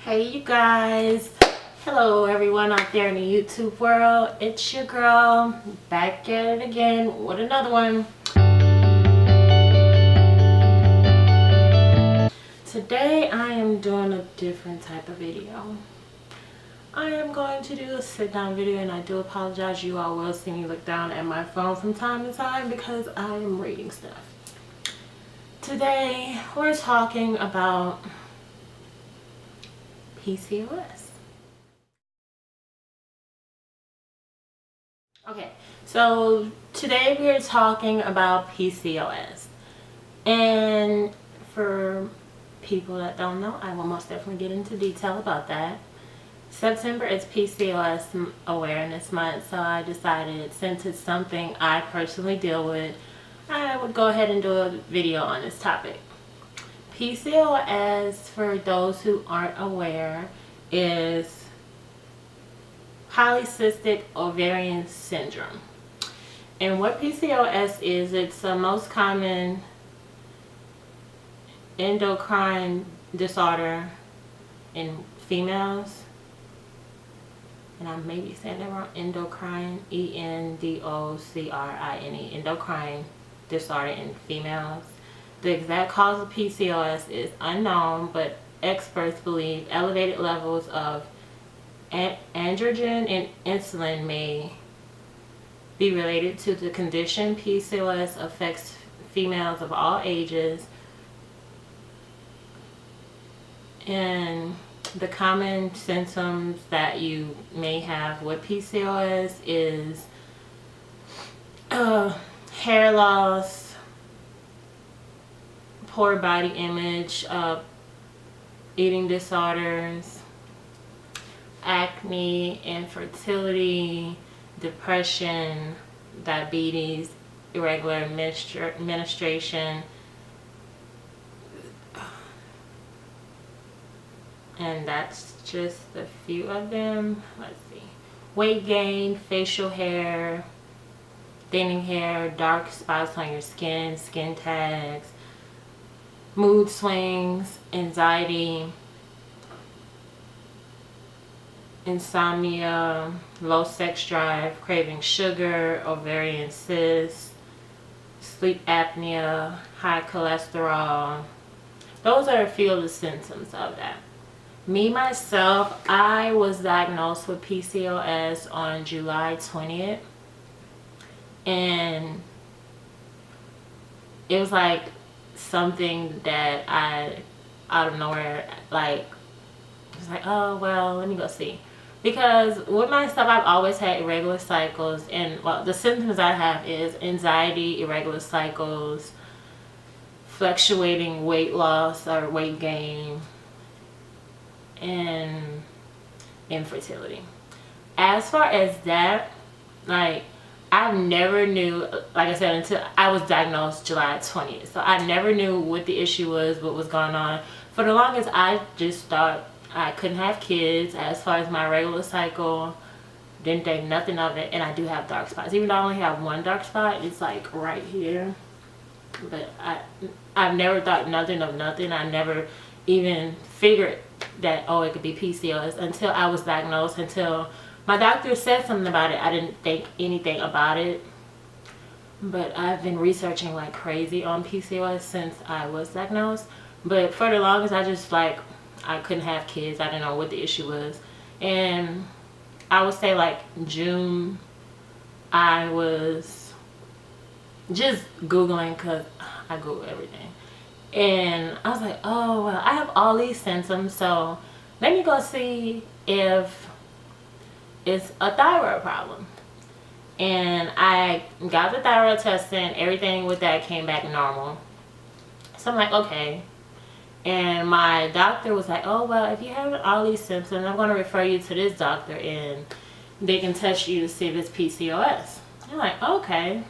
Hey you guys, hello everyone out there in the YouTube world. It's your girl back at it again with another one. Today I am doing a different type of video. I am going to do a sit down video, and I do apologize. You all will see me look down at my phone from time to time because I am reading stuff. Today we're talking about PCOS. Okay, so today we are talking about PCOS. And for people that don't know, I will most definitely get into detail about that. September is PCOS Awareness Month, so I decided, since it's something I personally deal with, I would go ahead and do a video on this topic. PCOS, for those who aren't aware, is Polycystic ovarian syndrome. And what PCOS is, it's the most common endocrine disorder in females. And I may be saying that wrong. Endocrine, E-N-D-O-C-R-I-N-E, endocrine disorder in females. The exact cause of PCOS is unknown, but experts believe elevated levels of androgen and insulin may be related to the condition. PCOS affects females of all ages, and the common symptoms that you may have with PCOS is hair loss, poor body image, eating disorders, acne, infertility, depression, diabetes, irregular menstruation, and that's just a few of them. Let's see. Weight gain, facial hair, thinning hair, dark spots on your skin, skin tags, mood swings, anxiety, insomnia, low sex drive, craving sugar, ovarian cysts, sleep apnea, high cholesterol. Those are a few of the symptoms of that. Me, myself, I was diagnosed with PCOS on July 20th. And it was like something that I, out of nowhere, like, was like, oh, well, let me go see. Because with myself, I've always had irregular cycles. And, well, the symptoms I have is anxiety, irregular cycles, fluctuating weight loss or weight gain, and infertility. As far as that, like, I never knew, like I said, until I was diagnosed July 20th. So I never knew what the issue was, what was going on. For the longest, I just thought I couldn't have kids. As far as my regular cycle, didn't think nothing of it. And I do have dark spots. Even though I only have one dark spot, it's like right here. But I've never thought nothing of nothing. I never even figured that, oh, it could be PCOS until I was diagnosed, until my doctor said something about it. I didn't think anything about it. But I've been researching like crazy on PCOS since I was diagnosed. But for the longest, I just like, I couldn't have kids. I didn't know what the issue was. And I would say like June, I was just Googling, because I Google everything. And I was like, oh, well, I have all these symptoms, so let me go see if it's a thyroid problem. And I got the thyroid testing. Everything with that came back normal. So I'm like, okay. And my doctor was like, oh, well, if you have all these symptoms, I'm going to refer you to this doctor, and they can test you to see if it's PCOS. I'm like, okay.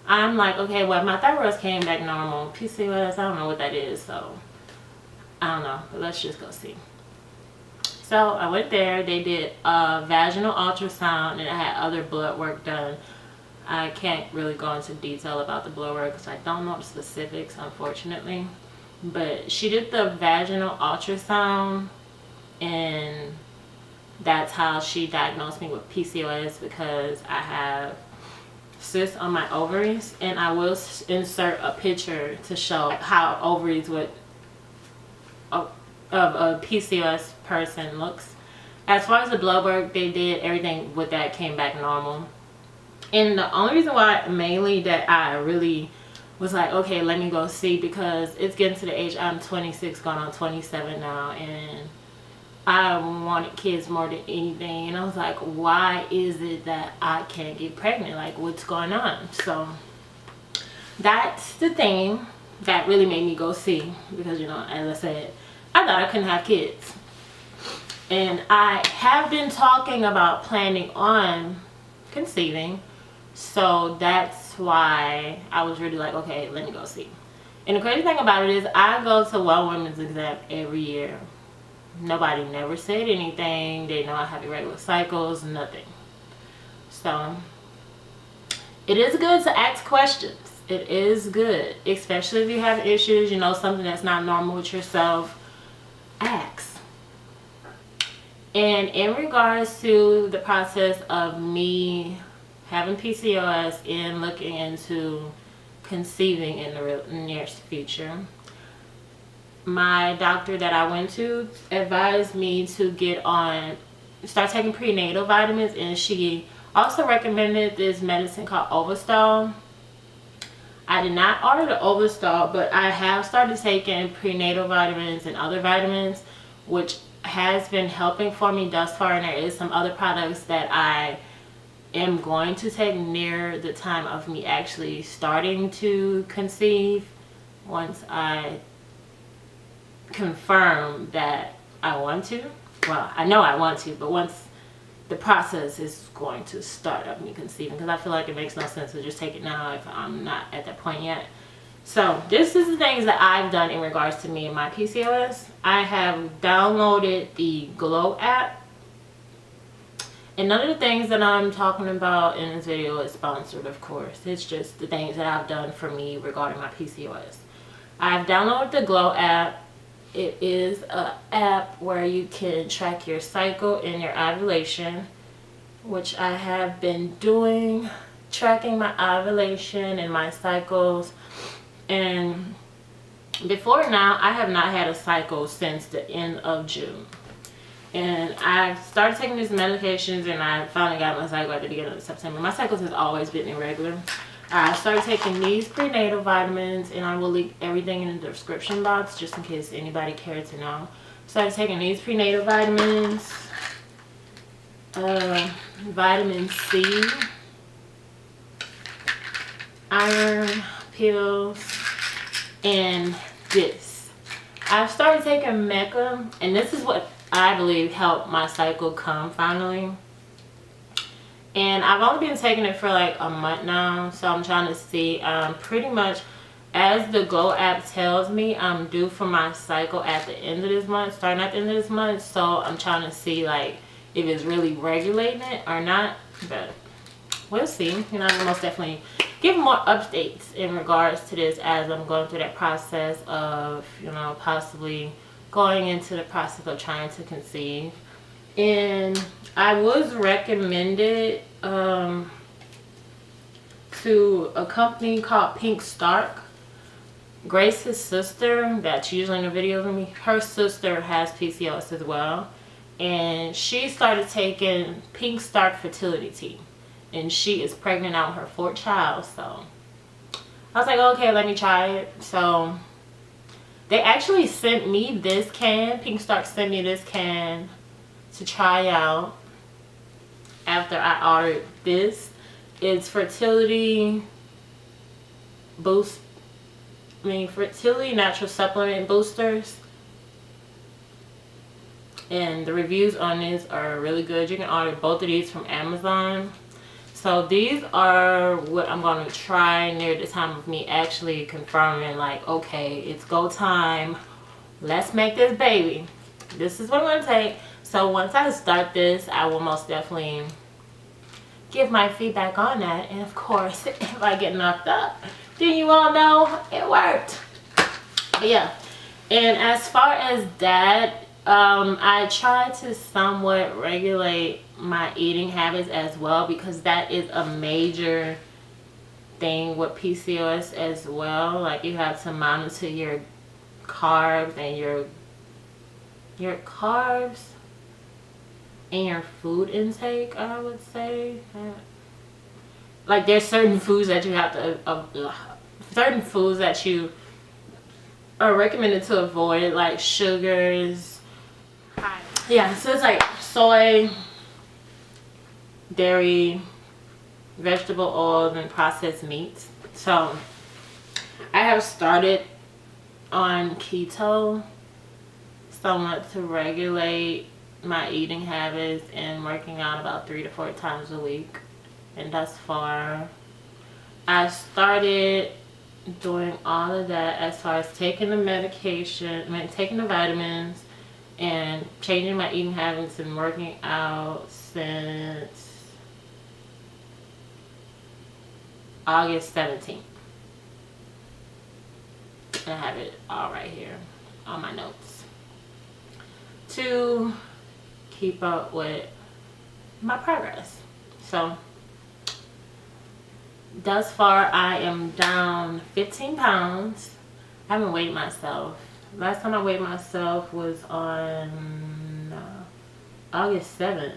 I'm like, okay, well, my thyroid came back normal. PCOS, I don't know what that is, so I don't know. But let's just go see. So I went there. They did a vaginal ultrasound, and I had other blood work done. I can't really go into detail about the blood work because I don't know the specifics, unfortunately. But she did the vaginal ultrasound, and that's how she diagnosed me with PCOS, because I have cysts on my ovaries, and I will insert a picture to show how ovaries would of a PCOS person looks. As far as the blood work they did, everything with that came back normal. And the only reason why mainly that I really was like, okay, let me go see, because it's getting to the age, I'm 26 going on 27 now, and I wanted kids more than anything. And I was like, why is it that I can't get pregnant? Like, what's going on? So that's the thing that really made me go see, because, you know, as I said, I thought I couldn't have kids. And I have been talking about planning on conceiving, so that's why I was really like, okay, let me go see. And the crazy thing about it is I go to Well Women's exam every year. Nobody never said anything. They know I have irregular cycles, nothing. So it is good to ask questions. It is good, especially if you have issues, you know, something that's not normal with yourself. Ask. And in regards to the process of me having PCOS and looking into conceiving in the nearest future, my doctor that I went to advised me to start taking prenatal vitamins, and she also recommended this medicine called Ovastal. I did not order the Ovastal, but I have started taking prenatal vitamins and other vitamins, which has been helping for me thus far. And there is some other products that I am going to take near the time of me actually starting to conceive, once I confirm that I want to. Well, I know I want to, but once the process is going to start of me conceiving, because I feel like it makes no sense to just take it now if I'm not at that point yet. So this is the things that I've done in regards to me and my PCOS. I have downloaded the Glow app, and none of the things that I'm talking about in this video is sponsored, of course. It's just the things that I've done for me regarding my PCOS. I've downloaded the Glow app. It is an app where you can track your cycle and your ovulation, which I have been doing, tracking my ovulation and my cycles. And before now, I have not had a cycle since the end of June. And I started taking these medications, and I finally got my cycle at the beginning of September. My cycles has always been irregular. I started taking these prenatal vitamins, and I will link everything in the description box just in case anybody cared to know. Started taking these prenatal vitamins, vitamin C, iron pills, and this. I've started taking Maca, and this is what I believe helped my cycle come finally. And I've only been taking it for like a month now, so I'm trying to see. Pretty much, as the Glow app tells me, I'm due for my cycle at the end of this month, starting at the end of this month. So I'm trying to see like if it's really regulating it or not. But we'll see. You know, I'm most definitely give more updates in regards to this as I'm going through that process of, you know, possibly going into the process of trying to conceive. And I was recommended to a company called Pink Stark. Grace's sister, that's usually in the videos with me, her sister has PCOS as well. And she started taking Pink Stark fertility tea. And she is pregnant out with her 4th child. So I was like, okay, let me try it. So they actually sent me this can. Pink Stark sent me this can to try out after I ordered this. It's fertility fertility natural supplement boosters, and the reviews on this are really good. You can order both of these from Amazon. So these are what I'm going to try near the time of me actually confirming, like, okay, it's go time, let's make this baby. This is what I'm going to take. So once I start this, I will most definitely give my feedback on that. And of course, if I get knocked up, then you all know it worked. But yeah, and as far as that, I try to somewhat regulate my eating habits as well, because that is a major thing with PCOS as well. Like, you have to monitor your carbs and your carbs and your food intake, I would say. Like, there's certain foods that you have to certain foods that you are recommended to avoid, like sugars. Yeah, so it's like soy, dairy, vegetable oils, and processed meats. So I have started on keto somewhat to regulate my eating habits and working out about 3 to 4 times a week. And thus far, I started doing all of that as far as taking the medication, taking the vitamins, and changing my eating habits and working out since August 17th. I have it all right here on my notes to keep up with my progress. So thus far, I am down 15 pounds. I haven't weighed myself. Last time I weighed myself was on August 7th.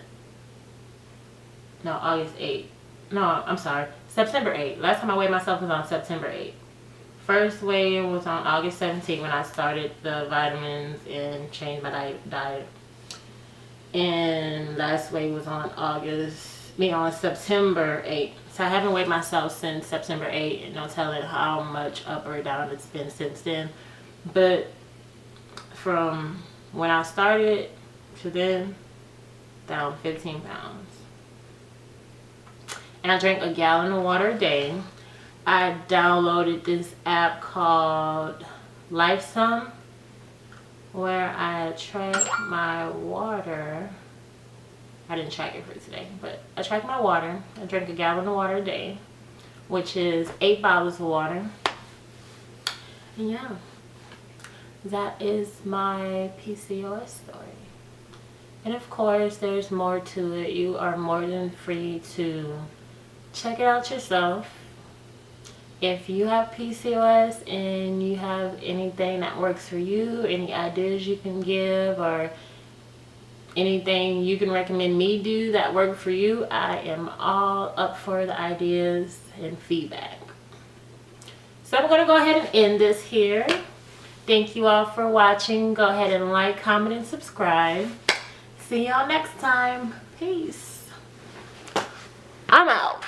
No, August 8th. No, I'm sorry. September 8th. Last time I weighed myself was on September 8th. First weigh-in was on August 17th when I started the vitamins and changed my diet. And last weigh was on September 8th. So I haven't weighed myself since September 8th, and no telling how much up or down it's been since then. But from when I started to then, down 15 pounds. And I drank a gallon of water a day. I downloaded this app called LifeSum, where I track my water. I didn't track it for today, but I track my water. I drink a gallon of water a day, which is 8 bottles of water. And yeah, that is my PCOS story. And of course, there's more to it. You are more than free to check it out yourself. If you have PCOS and you have anything that works for you, any ideas you can give, or anything you can recommend me do that work for you, I am all up for the ideas and feedback. So I'm going to go ahead and end this here. Thank you all for watching. Go ahead and like, comment, and subscribe. See y'all next time. Peace. I'm out.